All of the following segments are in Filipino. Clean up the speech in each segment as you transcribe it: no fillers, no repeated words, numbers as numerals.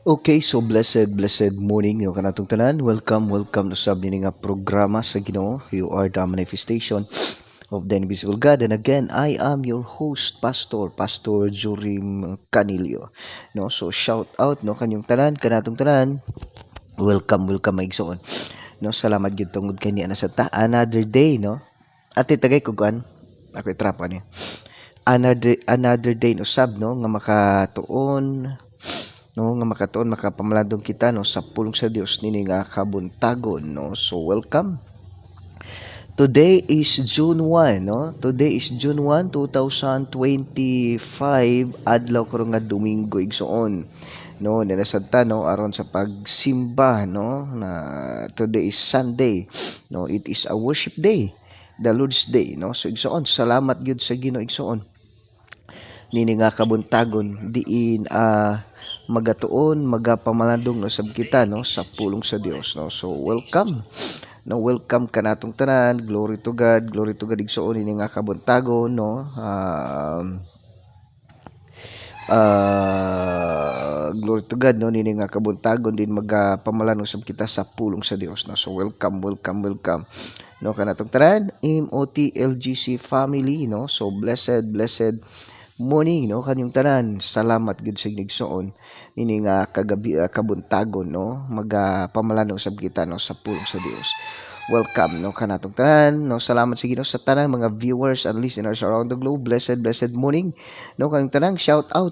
Okay, so blessed morning yung kanatong tanan. Welcome sa bini nga programa sa Ginoo. You are the manifestation of the invisible God. And again, I am your host, Pastor Jorim Canilio. No, so shout out no kanyong tanan, kanatong tanan. Welcome maigsoon. No, salamat gyud tungod kani ana sa another day, no. At itagay ko kuan. Ako itrapa ni. Another day no sab no nga makatuon no nga makatuon makapamaladong kita no sa pulong sa Dios nini nga kabuntagon no. So welcome. Today is June 1 no. Today is June 1, 2025 adlaw karon nga Domingo igsoon. No, ninasabta no aron sa pagsimba no na today is Sunday. No, it is a worship day, the Lord's Day no. So igsoon, salamat gyud sa Ginoo igsoon. Nini nga kabuntagon diin magatuon magapamalandong no sab kita no sa pulong sa Dios no. So welcome no, welcome kanatong tanan. Glory to God igsoon ini nga kabuntagon no. Glory to God no, nini nga kabuntagon din magapamalandong sab kita sa pulong sa Dios no. So welcome no kanatong tanan MOTLGC family no. So blessed morning no kanyong tanan. Salamat gid sa igsoon ini nga kagabi kabuntagon no magapamalandong sab kita no sa pulong sa Dios. Welcome no kanatong tanan no. Salamat sa Ginoo sa tanan mga viewers and listeners around the globe. Blessed morning no kanyong tanan. Shout out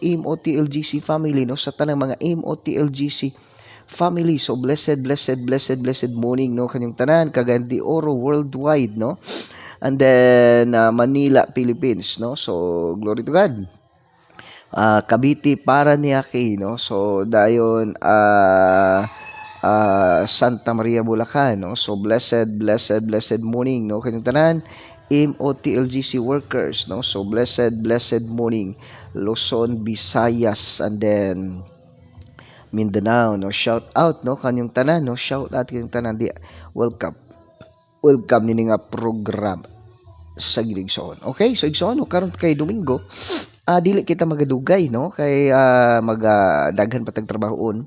MOTLGC family no sa tanang mga MOTLGC family. So blessed morning no kanyong tanan kagandi oro worldwide no. And then Manila, Philippines no. So glory to God. Cavite, Paranaque no. So dayon Santa Maria, Bulacan no. So blessed morning no kanyang tanan MOTLGC workers no. So blessed morning Luzon, Visayas, and then Mindanao no. Shout out no kanyang tanan no. Shout out kanyang tanan. Welcome nini nga program sa Giligsoon. Okay, so igsoon no karon kay Domingo, dili kita magadugay no kay daghan patag trabahoon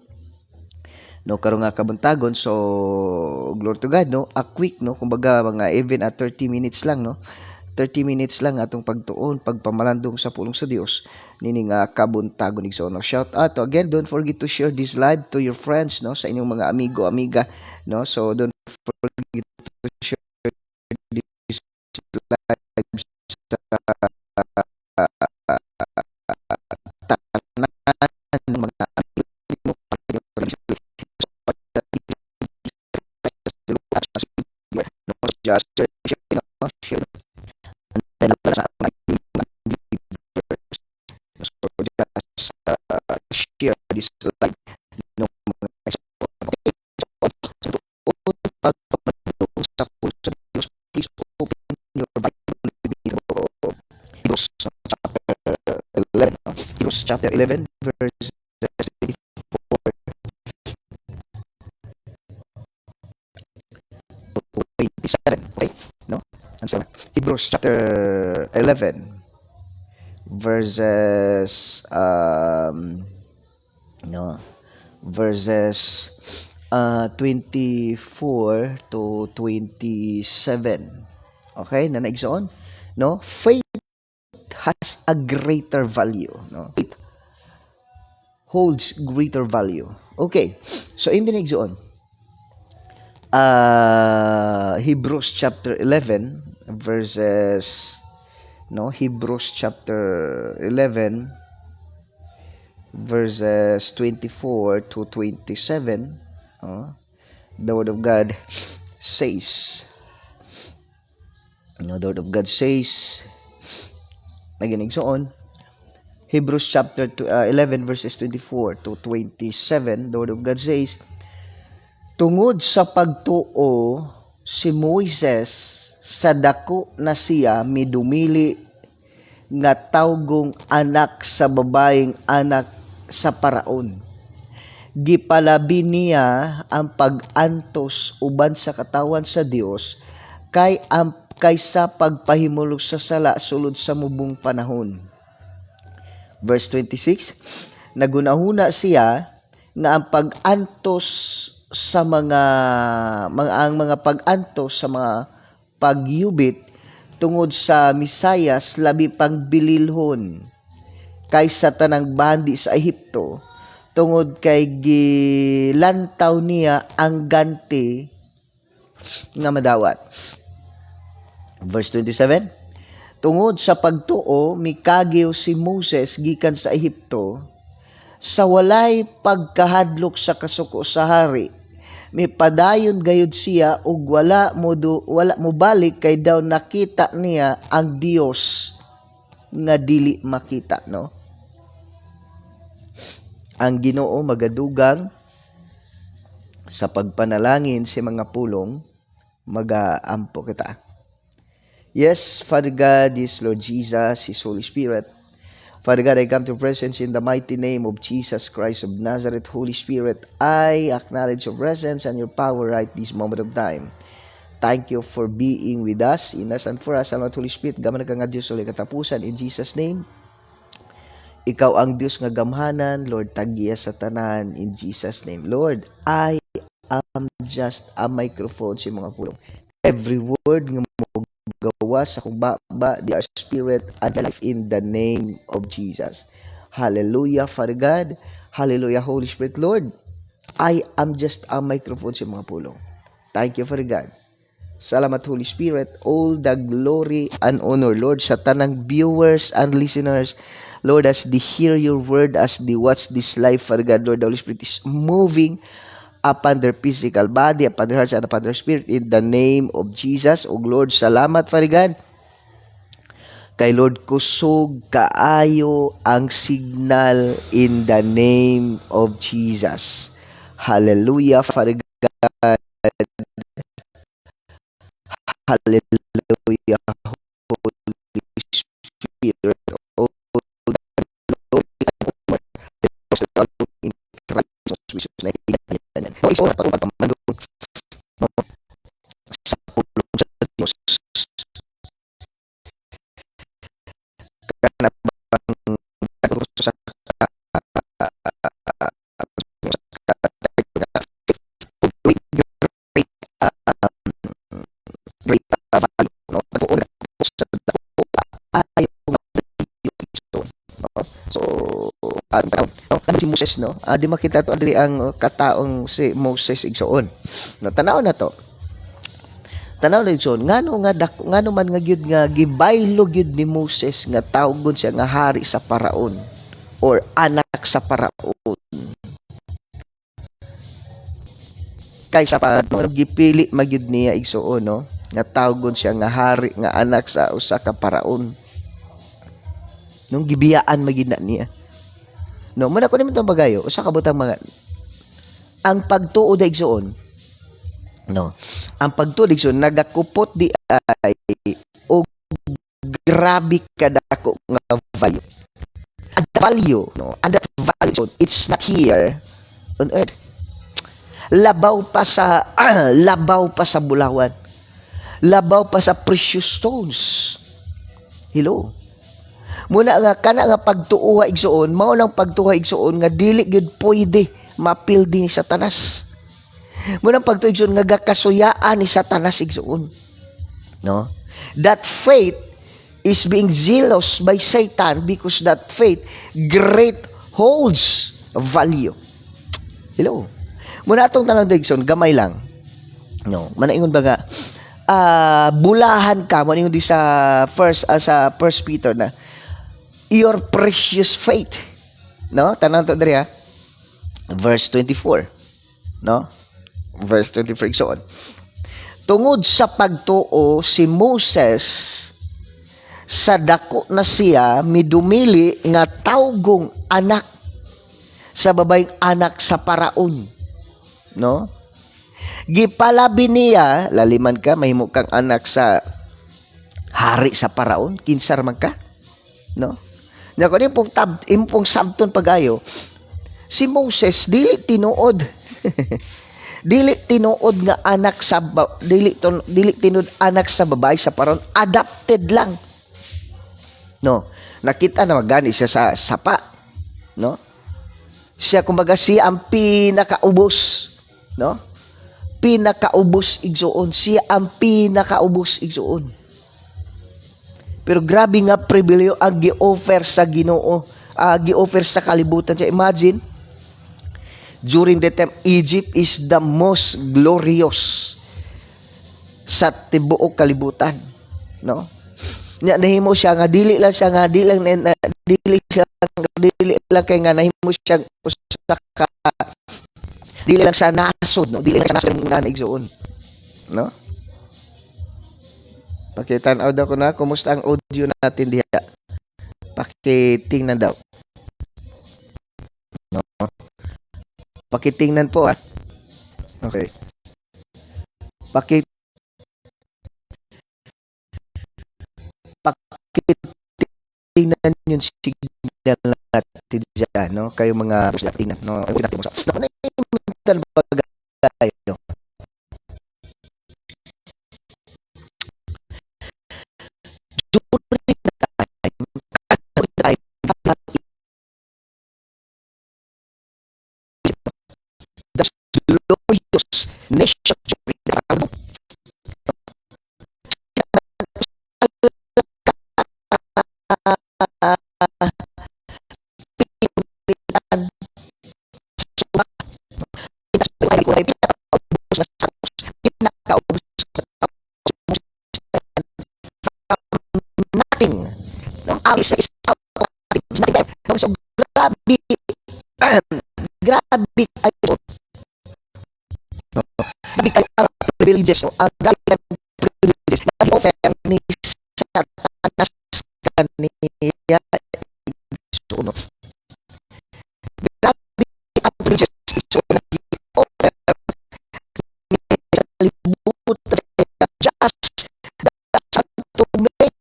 no karon nga kabuntagon. So glory to God no, a quick no kumbaga mga even at 30 minutes lang no. 30 minutes lang atong pagtuon pagpamalandong sa pulong sa Dios nini nga kabuntagon igsoon no. Shout out to again, don't forget to share this live to your friends no, sa inyong mga amiga no. So don't forget to share this live sa tanan mga just share and then sa mga viewers. So just share this live no mga sa pulong sa Dios. Please open your Bible with Hebrews chapter 11 no? Hebrews chapter 11 verse 24 to 27. Okay no. And so Hebrews chapter 11 verses no verses 24 to 27. Okay na naigsoon no. Faith has a greater value no. Faith holds greater value. Okay, so in the naigsoon Hebrews chapter 11 verses no. Hebrews chapter 11 verses 24 to 27 the word of God says no. The word of God says naginigsoon Hebrews chapter 11 verses 24 to 27. The word of God says, tungod sa pagtuo si Moises sa dako na siya midumili nga tawgong anak sa babaeng anak sa paraon. Gipalabi niya ang pag-antos uban sa katawan sa Dios kaysa pagpahimulog sa sala sulod sa mubong panahon. Verse 26, nagunahuna siya nga ang pag-antos sa ang mga pag-antos sa mga pagyubit tungod sa Misayas labi pang bililhon kaysa tanang bandi sa Ehipto tungod kay gilantaw niya ang ganti nga madawat. Verse 27, tungod sa pagtuo mikagyo si Moses gikan sa Ehipto sa walay pagkahadlok sa kasuko sa hari, mipadayon gayud siya ug wala mo balik kay daw nakita niya ang Dios nga dili makita, no? Ang Ginoo magadugang sa pagpanalangin si mga pulong magaampo kita. Yes, Father God, yes, Lord Jesus, His Holy Spirit. Father God, I come to presence in the mighty name of Jesus Christ of Nazareth. Holy Spirit, I acknowledge your presence and your power right this moment of time. Thank you for being with us, in us, and for us. Salamat, Holy Spirit. Gaman ka nga Diyos ulit katapusan. In Jesus' name, Ikaw ang Diyos nga gamhanan. Lord, tagiya sa tanan. In Jesus' name. Lord, I am just a microphone sa mga pulong. Every word nga mo gawa sa kung baba, their spirit and life in the name of Jesus. Hallelujah, Father God. Hallelujah, Holy Spirit. Lord, I am just a microphone sa mga pulong. Thank you, Father God. Salamat, Holy Spirit. All the glory and honor, Lord, sa tanang viewers and listeners. Lord, as they hear your word, as they watch this live, Father God, Lord, the Holy Spirit is moving upon their physical body, upon their hearts, and upon their spirit, in the name of Jesus. O Lord, salamat, Father God. Kay Lord, kusog kaayo ang signal in the name of Jesus. Hallelujah, Father God. Hallelujah, Holy Spirit. Oh, Lord, in Christ Jesus' name. No, iso na pagpapamandong sa pulong sa Diyos. Kanabang sa si Moses, no? Di makita to adiri ang kataong si Moses igsoon. No, tanaw na to. Tanaw na igsoon. Ngano man nga gyud nga gibaylo gyud ni Moses nga tawgon siya nga hari sa Paraon or anak sa Paraon. Kaysa pa gipili magyud niya igsoon, no? Nga tawgon siya nga hari nga anak sa usa ka Paraon. Nung gibiyaan magid na niya. No, muna ko naman itong bagayo, usa ka butang mga, ang pagtuo da igsoon, no, ang pagtuo da igsoon, nagakupot di ay, o grabe kadako nga value. And the value, no, and that value, it's not here on earth. Labaw pa sa bulawan. Labaw pa sa precious stones. Hello. Muna nga kana nga pagtuuha igsoon, mao nang pagtuuha igsoon nga dili gyud pwede mapildi ni Satanas. Muna pagtuuha igsoon nga gakasuyaan ni Satanas igsoon. No? That faith is being zealous by Satan because that faith great holds value. Hello. Muna atong tanong igsoon, gamay lang. No, manaingon ba nga bulahan ka mo ingon di sa first Peter na your precious faith, no? Tanang to diri ha. Verse 24, no? Verse 24 igsoon. Tungod sa pagtuo si Moses sa dako na siya midumili nga tawgong anak sa babayng anak sa Paraon, no? Gipalabi niya, laliman ka mahimo kang anak sa hari sa Paraon, kinsar man ka, no? Na kung impong sabton pagayo, si Moses dili tinuod. Dili tinuod nga anak sa dili tinuod anak sa babae sa Paraon, adopted lang. No, nakita na magani siya sa sapa, no? Siya kumbaga siya ang pinakaubos, no? Pinakaubos igsuon. Siya ang pinakaubos igsuon. Pero grabe nga pribilehyo ang gi-offer sa Ginoo, gi-offer sa kalibutan. So imagine, during the time, Egypt is the most glorious sa tibuok kalibutan, no? Nahimo siya nga dili lang dili lang kay nga nahimo siya usa ka dili lang sa nasod, no? Dili lang sa nasod nga igsuon, no? Pakitan-aw daw ko na kumusta ang audio natin diha. Pakitingnan daw. No. Pakitingnan po Okay. Pakitingnan yung signal natin dyan, no? Kayo mga tingnan, no? Natin mo sa. Naiimitan ba kayo? Glorious nation nating no ang isa so grabe grabe kayo grabe kayo ang privileges no ang galing privileges na offer ni Satanas kaniya so no grabe ang privileges so offer ni kalibutan just to make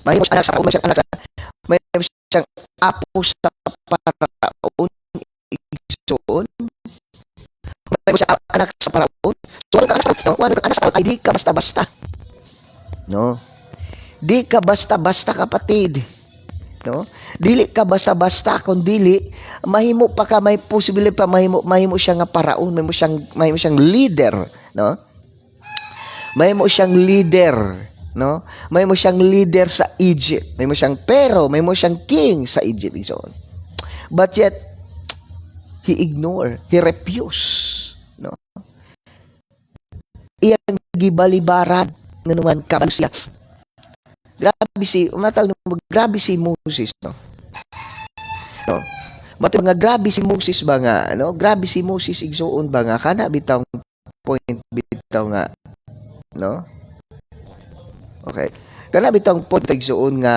may anak sa may siyang apo sa paraon igsoon may siyang anak sa paraon so anak sa ay di ka basta-basta no di ka basta-basta kapatid no dili ka basta-basta kun dili mahimo pa ka may posibilidad pa mahimo siya nga paraon mahimo siyang leader no mahimo siyang leader no mahimo siyang leader sa Egypt mahimo siyang mahimo siyang king sa Egypt so but yet he refused no iyang gibalibaran nganuman kabalo siya grabe si Moses no mato nga grabe si Moses ba nga no grabe si Moses igsuon ba nga kana bitaw point bitaw nga no okay kana bitaw point igsuon nga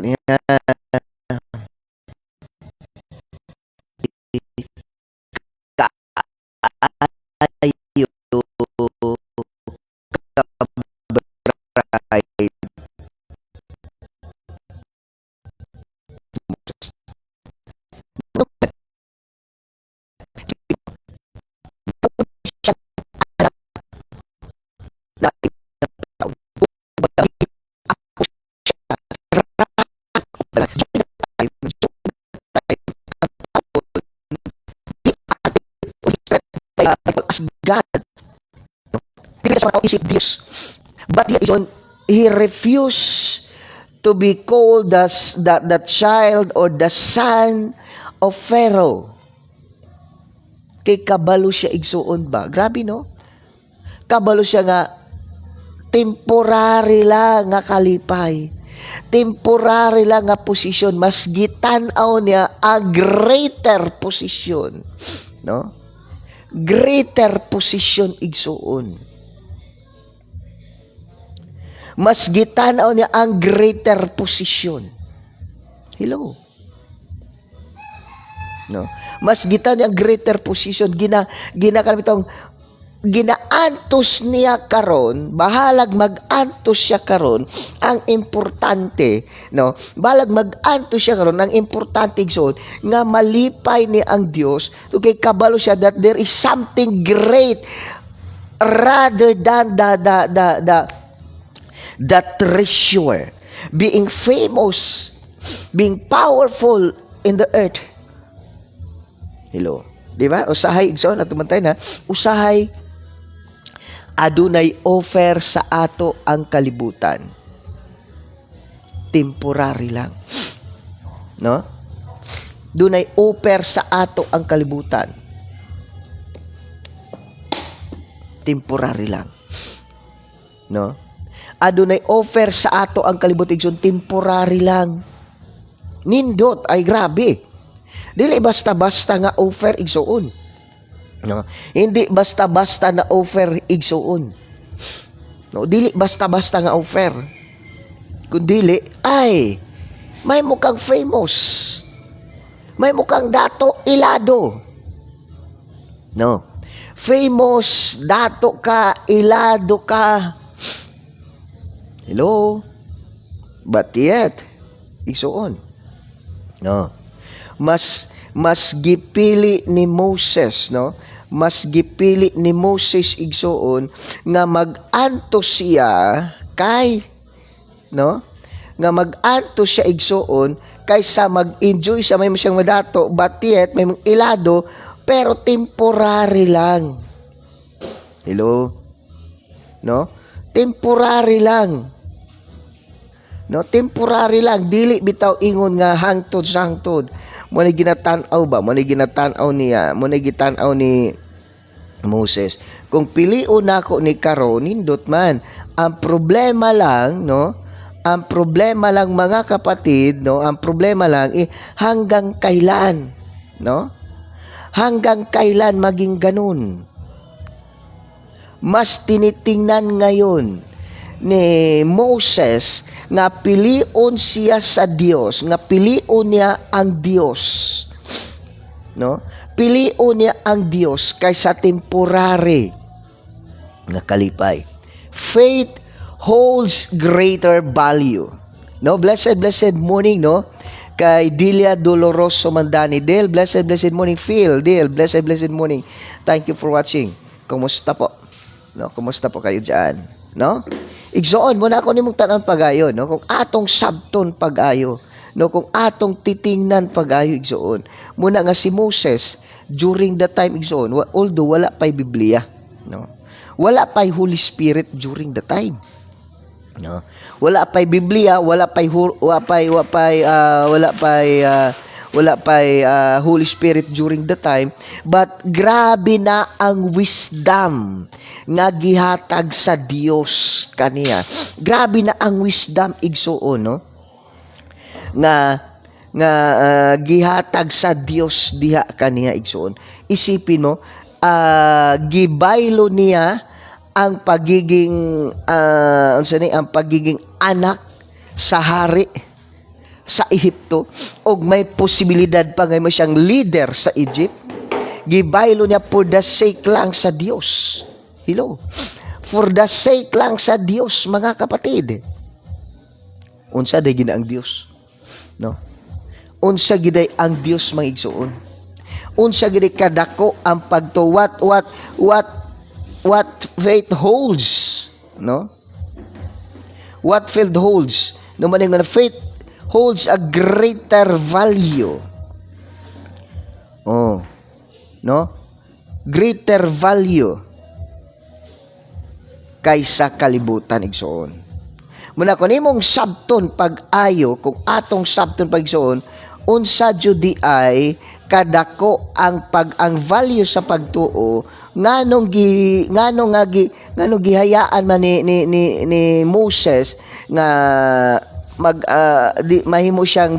ganyan as God but he refused to be called the child or the son of Pharaoh kay kabalo siya igsuon ba grabe no kabalo siya nga temporary lang nga kalipay temporary lang nga posisyon mas gitan-aw niya a greater position no greater position igsuon mas gitan-aw niya ang greater position hello no mas gitan niya ang greater position ginakanitong ginaantos niya karon bahalag mag-antos siya karon ang importante no bahalag mag-antos siya karon ang importante igsoon nga malipay ni ang Dios kay kabalo siya that there is something great rather than the treasure, being famous, being powerful in the earth. Hello. Di ba? Usahay, igsoon, at tumantay na, usahay, adunay offer sa ato ang kalibutan. Temporary lang. No? Dunay offer sa ato ang kalibutan. Temporary lang. No? Adunay offer sa ato ang kalibutan, igsoon, temporary lang. Nindot, ay grabe. Dili basta-basta nga offer, igsoon. No? Hindi basta-basta na offer, igsoon. No? Dili basta-basta nga offer. Kundili, ay, may mukhang famous. May mukhang dato ilado. No? Famous, dato ka, ilado ka. Hello? But yet, igsoon. No? Mas gipili ni Moses, no? Mas gipili ni Moses, igsoon, nga mag-anto siya kay, no? Nga mag-anto siya, igsoon, kaysa mag-enjoy sa may siyang madato, but yet may ilado, pero temporary lang. Hello? No? Temporary lang. No, temporary lang, dili bitaw ingon nga hangtod sa hangtod. Mo ni ginatan-aw ba? Mo ni ginatan-aw niya, mo ni gitan-aw ni Moses. Kung pilion nako ni karon, nindot man. Ang problema lang, no? Ang problema lang, mga kapatid, no? Ang problema lang hanggang kailan, no? Hanggang kailan maging ganun? Mas tinitingnan ngayon ni Moses nga pilion siya sa Dios, nga pilion niya ang Dios, no? Pilion niya ang Dios kaysa temporary nga kalipay. Faith holds greater value. No, blessed morning, no? Kay Delia Doloroso Mandani. Del, blessed morning. Phil, Del, blessed morning. Thank you for watching. Kumusta po? No, kumusta po kayo diyan? No? Igsoon mo na ako nimong tanan pagayo, no? Kung atong sabton pagayo, no? Kung atong titingnan pagayo, igsoon. Muna nga si Moses during the time, igsoon, although wala pay Biblia, no? Wala pay Holy Spirit during the time, no? Wala pay Biblia, wala pay Holy Spirit during the time, but grabe na ang wisdom nga gihatag sa Dios kaniya. Grabe na ang wisdom, igsoon, no? Nga gihatag sa Dios diha kaniya, igsoon. Isipin mo, gibaylo niya ang pagiging ang pagiging anak sa hari sa Ehipto, og may posibilidad pa ngayon siyang leader sa Egypt. Gibaylo niya for the sake lang sa Dios. Hello? For the sake lang sa Dios, mga kapatid. Unsa day gina ang Dios? No? Unsa giday ang Dios, mga igsoon? Unsa giday kadako ang pagto what faith holds, no? What faith holds? No man nga faith holds a greater value. Oh, no? Greater value kaysa kalibutan, igsoon. Muna kung imong sabton pag-ayo, kung atong sabton pag-igsoon, unsa jud di ay kadako ang value sa pagtuo nganong gihayaan man ni Moses nga mahimo siyang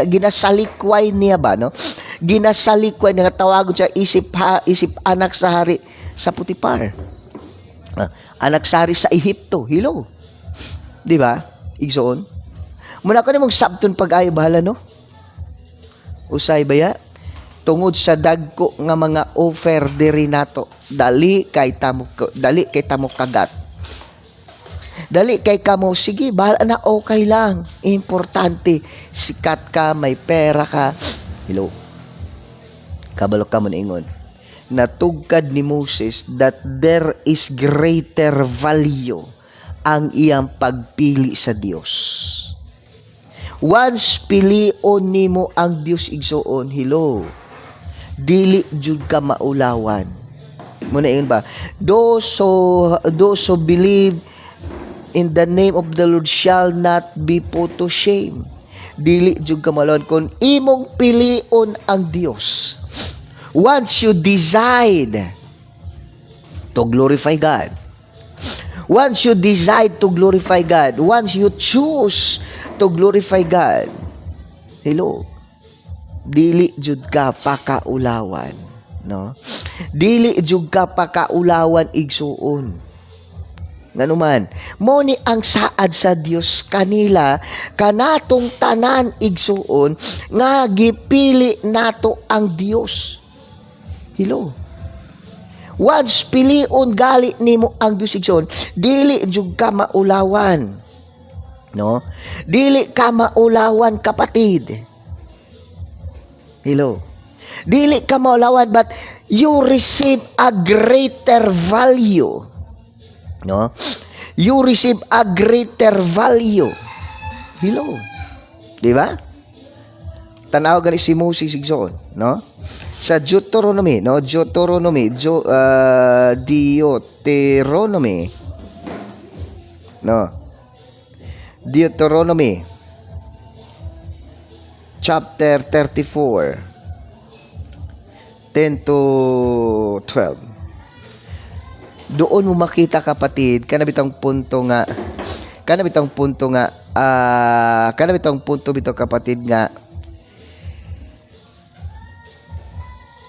ginasalikway niya ba, no? Ginasalikway nga tawagon siya isip anak sa hari sa Putipar. Anak sa hari sa Ehipto. Hello. Di ba? Igsoon. Muna ko nimong sabton pag-ayo bahala, no? Usay baya tungod sa dagko nga mga offer diri nato. Dali kay tamo kagat. Dali kay kamo, sige, bahala na, okay lang. Importante, sikat ka, may pera ka. Hello. Kabalo ka mo ingon. natugkad ni Moses that there is greater value ang iyang pagpili sa Dios. Once pilion nimo ang Dios igsoon, hello, dili jud ka maulawan. Muna yun ba? Those who believe in the name of the Lord shall not be put to shame. Dili jud ka maulawan kung imong pilion ang Dios. Once you decide to glorify God, once you decide to glorify God, once you choose to glorify God, hello, dili jud ka pakaulawan, no? Dili jud ka pakaulawan igsuon. Nganuman, mo ni ang saad sa Dios kanila kanatong tanan igsuon nga gipili nato ang Dios. Hello. Once pilion gali nimo ang Dios igsoon, dili jud ka maulawan. No? Dili ka maulawan, kapatid. Hello. Dili ka maulawan, but you receive a greater value. No? You receive a greater value. Hello. Di ba? Tanaw gani si Moses igsoon, no? Sa Deuteronomy, no? Deuteronomy, no? Deuteronomy chapter 34 10 to 12. Doon mo makita, kapatid, kanabitang punto bito, kapatid, nga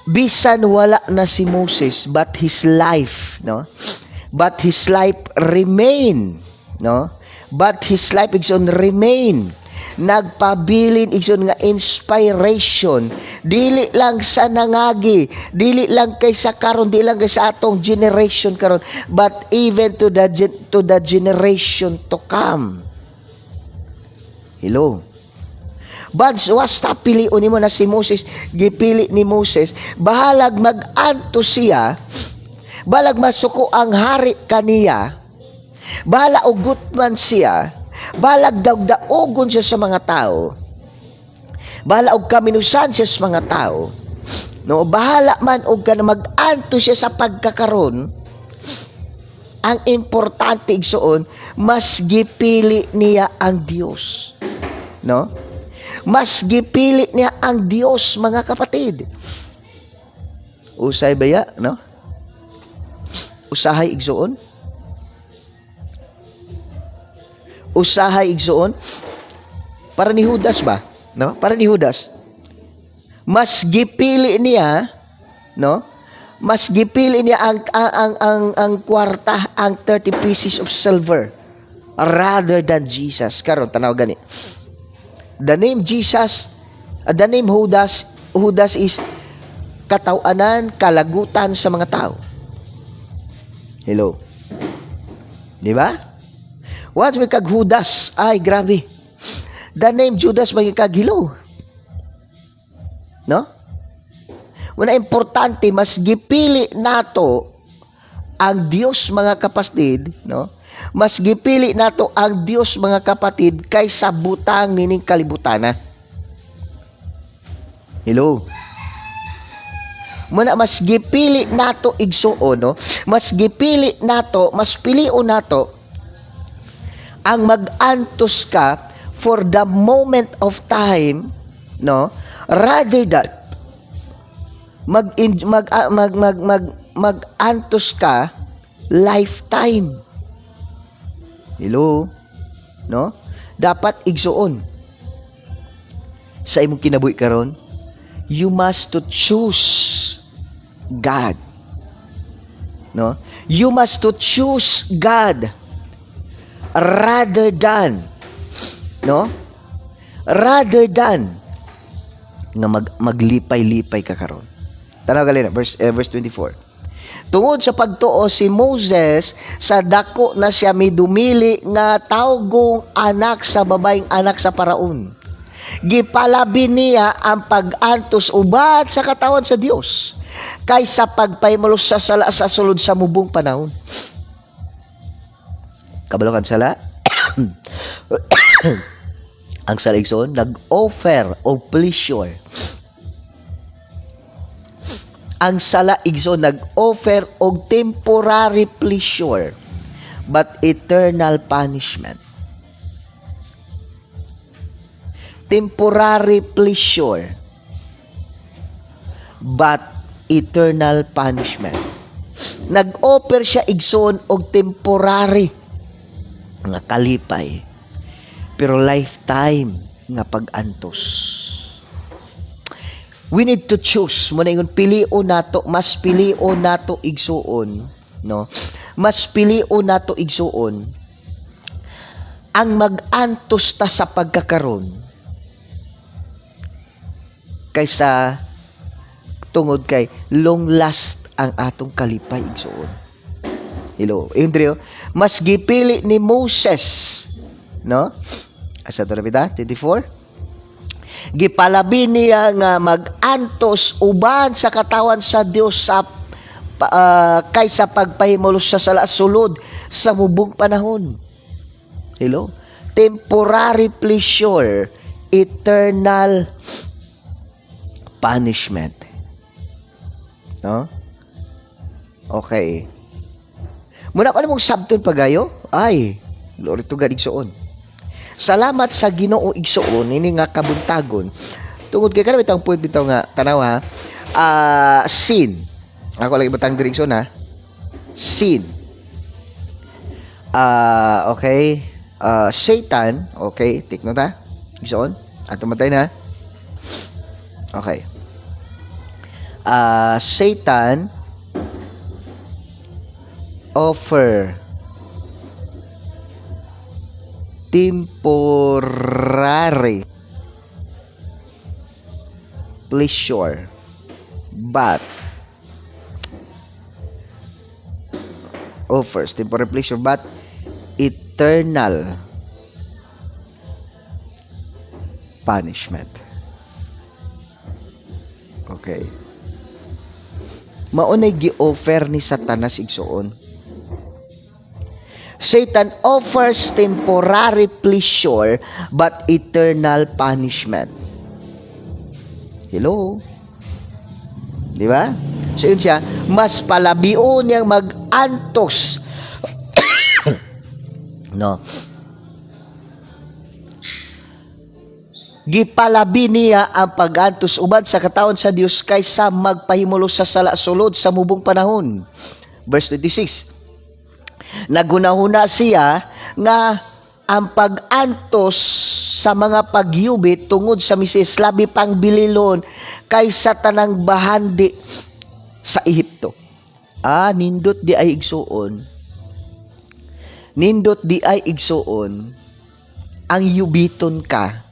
bisan wala na si Moses, but his life, no? But his life remain, no? But his life igsoon remain. Nagpabilin igsoon nga inspiration. Dili lang sa nangagi, dili lang kay sa karon, dili lang kay sa atong generation karon, but even to the generation to come. Hello. But wasta piliun nimo na si Moses, gipili ni Moses, bahalag mag-anto siya, balag masuko ang hari kaniya, bahala ugot man siya, balag daog-daogon siya sa mga tao, bahala og kaminusan siya sa mga tao, no, bahala man og kana mag-anto siya sa pagkakaron. Ang importante igsoon, mas gipili niya ang Dios, no? Mas gipili niya ang Dios, mga kapatid. Usay baya, no? Usahay igsoon. Usahay igsoon. Para ni Judas ba? No? Para ni Judas. Mas gipili niya, no? Mas gipili niya ang kwarta, ang 30 pieces of silver rather than Jesus. Karon tanaw gani. The name Jesus, the name Judas is katawanan, kalagutan sa mga tao. Hello. Di ba? Once may kag Judas, ay grabe. The name Judas may kag hello. No? Una importante, mas gipili nato ang Dios, mga kapatid, no? Mas gipili nato ang Dios, mga kapatid, kaysa butang nining kalibutana. Hello. Muna mas gipili nato igsuon, no? Mas gipili nato, mas pilion nato ang mag-antos ka for the moment of time, no? Rather than mag-antos ka lifetime. Hello, no? Dapat igsuon sa imong kinabuhi karon, you must to choose God, no? You must to choose God rather than, no? Rather than nga maglipay-lipay ka karon. Tanaw gali na verse 24. Tungod sa pagtuo si Moses sa dako na siya midumili nga tawgong anak sa babaeng anak sa Paraon. Gipalabi niya ang pag-antos uban sa katawan sa Dios kaysa pagpahimulos sa sala sa sulod sa mubong panahon. Kabalo kan sala. Ang saligson nag-offer of pleasure. Ang sala igsoon nag-offer og temporary pleasure but eternal punishment. Temporary pleasure but eternal punishment. Nag-offer siya igsoon og temporary nga kalipay pero lifetime nga pag-antos. We need to choose. Muna ingon pilion nato, mas pilion nato igsuon, no? Mas pilion nato igsuon ang mag-antos ta sa pagkakaron kaysa tungod kay long last ang atong kalipay igsuon. Hello, Andrew, mas gipili ni Moses, no? Asa to napita? 24? Gipalabi niya nga mag-antos uban sa katawan sa Dios sa kaysa pagpahimulos sa sala sulod sa mubong panahon. Hello? Temporary pleasure, eternal punishment. No? Okay. Muna ko namang sabton pagayo? Ay, glory to God igsoon. Salamat sa Ginoo igsoon ini nga kabuntagon. Tungod kay kanang bitang point bitaw nga tanaw ha. Sin. Ako lagi batang diri igsoon ha. Sin. Okay. Satan, okay, take note ha. Igsoon. Ato matay na. Okay. Satan offer temporary pleasure but offers temporary pleasure but eternal punishment. Okay. Maunay gi-offer ni Satanas igsoon. Satan offers temporary pleasure but eternal punishment. Hello? Di ba? So yun siya, mas palabion niyang mag-antos. No? Gipalabi niya ang pag-antos uban sa katawan sa Dios kaysa magpahimulos sa sala sulod sa mubong panahon. Verse 26. Nagunahuna siya nga ang pag-antos sa mga pagyubit tungod sa misislabi pang bililon kaysa tanang bahandi sa Ehipto. Nindot di ay igsuon. Nindot di ay igsuon ang yubiton ka.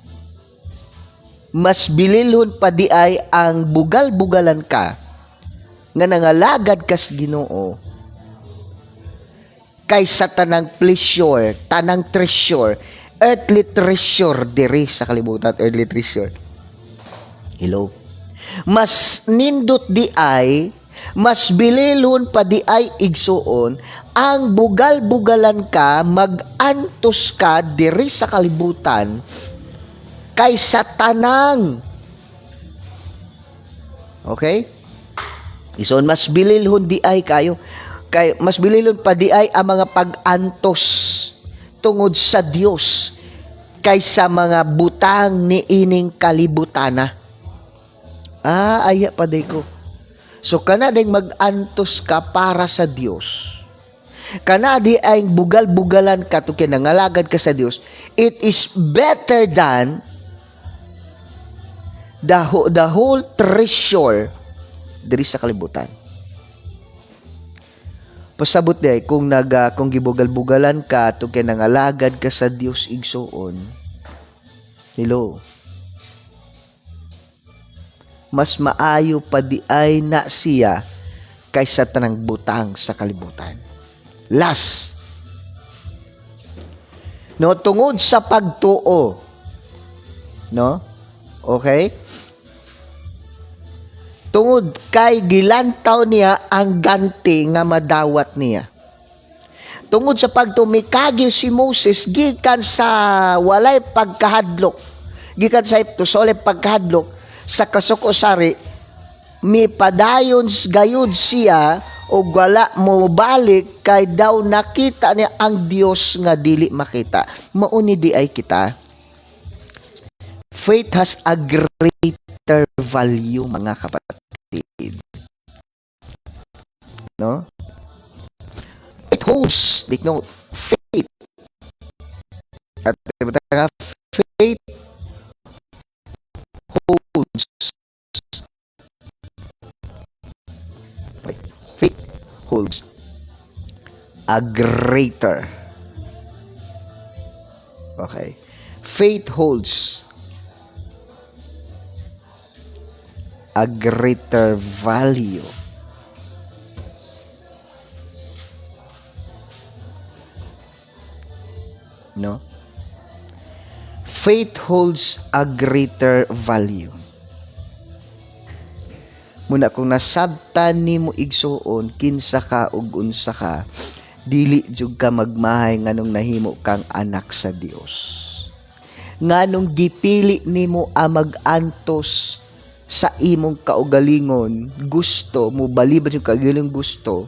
Mas bililhon pa di ay ang bugal-bugalan ka nga nangalagad kas Ginoo kaysa tanang pleasure, tanang treasure, earthly treasure diri sa kalibutan, earthly treasure. Hello? Mas nindot di ay, mas bililhon pa di ay igsuon, ang bugal-bugalan ka, mag-antos ka diri sa kalibutan, kaysa tanang. Okay? Ison, mas bililhon di ay kayo, kay mas bililon pa di ay ang mga pag-antos tungod sa Dios kaysa mga butang ni ining kalibutana. Aya pa day ko. So kana ding mag-antos ka para sa Dios. Kana di ay bugal-bugalan ka to kinangalagad ka sa Dios. It is better than the whole treasure diri sa kalibutan. Pasabot day kung kung gibugal-bugalan ka to kay nangalagad ka sa Dios igsuon. Hello. Mas maayo pa di ay na siya kaysa tanang butang sa kalibutan. Last. No, tungod sa pagtuo. No? Okay? Tungod kay gilantaw niya ang ganti nga madawat niya. Tungod sa pagtumikagil si Moses gikan sa walay pagkahadlok, gikan sa ito sa walay pagkahadlok sa kasukosari, mipadayon gayud siya o wala mo balik kay daw nakita niya ang Dios nga dili makita. Mauni di ay kita. Faith has a greater value, mga kapatid. No? It holds, take note, faith. At faith holds. Faith holds a greater. Okay. Faith holds a greater value. No? Faith holds a greater value. Muna kung nasabtan nimo igsuon kinsa ka ug unsa ka, dili jud ka magmahay nganong nahimo kang anak sa Dios. Nganong gipili nimo ang mag-antos sa imong kaugalingon, gusto mo balibad yung kaugalingon gusto,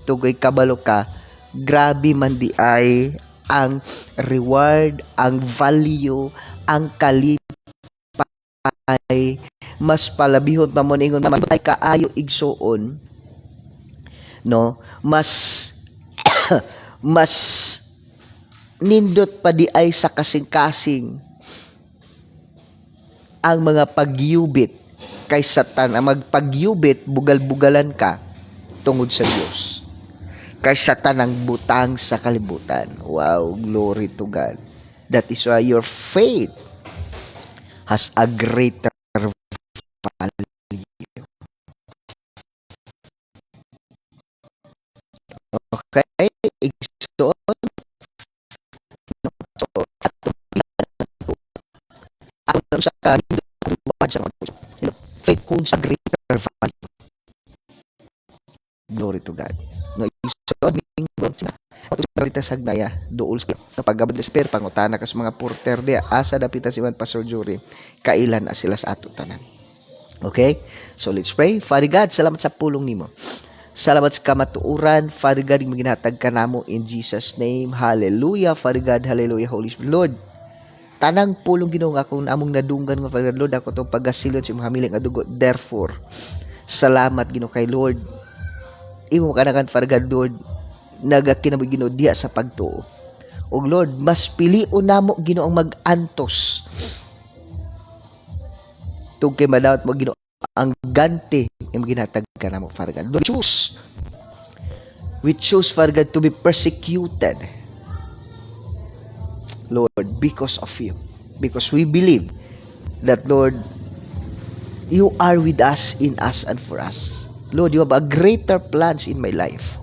tugay kabalo ka, grabe man di ay ang reward, ang value, ang kalipay, mas palabihon pa mo ningon mamatay kaayo igsuon, no? Mas mas nindot pa di ay sa kasing-kasing ang mga pagyubit kay Satan. Ang magpagyubit, bugal-bugalan ka tungod sa Dios. Kay Satan ang butang sa kalibutan. Wow, glory to God. That is why your faith has a greater value. Okay? So, sa faith holds a greater value. Glory to God. No, isod minggo sila. Pagkita sa gnaya, dool sa pagabot sa per pangutana kas mga porter dia asa dapita si Pastor Jury, kailan na sila sa ato tanan. Okay? So let's pray. Father God, salamat sa pulong nimo. Salamat sa kamatuuran. Father God, maginhatag ka namo in Jesus name. Hallelujah. Father God, hallelujah. Holy Spirit, Lord, tanang pulong Ginoo nga kung among nadunggan nga Father Lord, ako tong pagasilot sa mga hamiling nga dugo. Therefore, salamat Ginoo kay Lord. Imo kanakan Father God, Lord, nagakinabuhi Ginoo diya sa pagtuo. O Lord, mas pilion namo Ginoo ang mag-antos. Tug kay madawat mo Ginoo ang ganti ang ginhatag ka namo Father God. Lord, we choose Father God to be persecuted, Lord, because of you. Because we believe that, Lord, you are with us, in us, and for us. Lord, you have a greater plans in my life.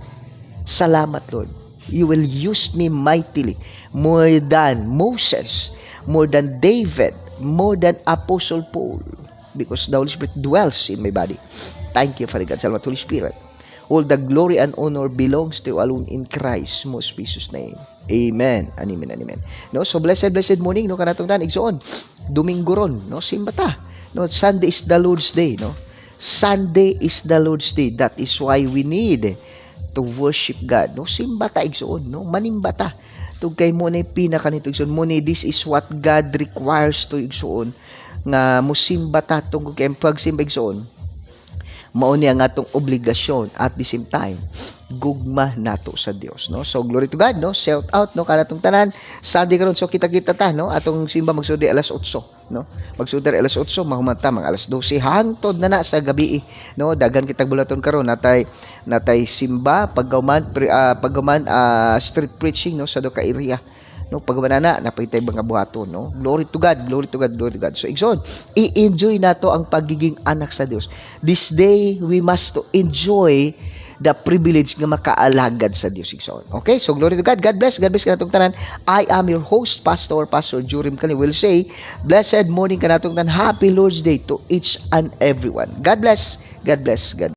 Salamat, Lord. You will use me mightily, more than Moses, more than David, more than Apostle Paul, because the Holy Spirit dwells in my body. Thank you, Father God. Salamat, Holy Spirit. All the glory and honor belongs to you alone in Christ's most precious name. Amen. Amen. Amen. No, so blessed morning no kanatong dan igsoon. Domingo ron, no, simbata. No, Sunday is the Lord's day, no. Sunday is the Lord's day. That is why we need to worship God. No, simbata igsoon, no, manimbata. Tugkay mo na pinaka nito igsoon. Mo ni this is what God requires to igsoon nga musimbata tungkol kay pagsimba igsoon. Mao ni ang atong obligasyon at the same time gugma nato sa Dios, no. So glory to God, no. Shout out no kanatong tanan. Sunday karon so kita-kita ta, no. Atong simba magsudi alas 8, no. Magsudi alas 8 mahumanta mga alas 12 hangtod na sa gabi, no. Daghan kitag bulaton karon natay simba pagguman street preaching, no, sa do ka area, no. Pagbanana napitay mga buhaton, no. Glory to God, glory to God, glory to God. So igsoon, i-enjoy nato ang pagiging anak sa Dios. This day we must to enjoy the privilege nga makaalagad sa Dios igsoon. Okay? So glory to God. God bless kanatong tanan. I am your host, Pastor Jurim Kani will say, blessed morning kanatong tanan. Happy Lord's Day to each and everyone. God bless. God bless. God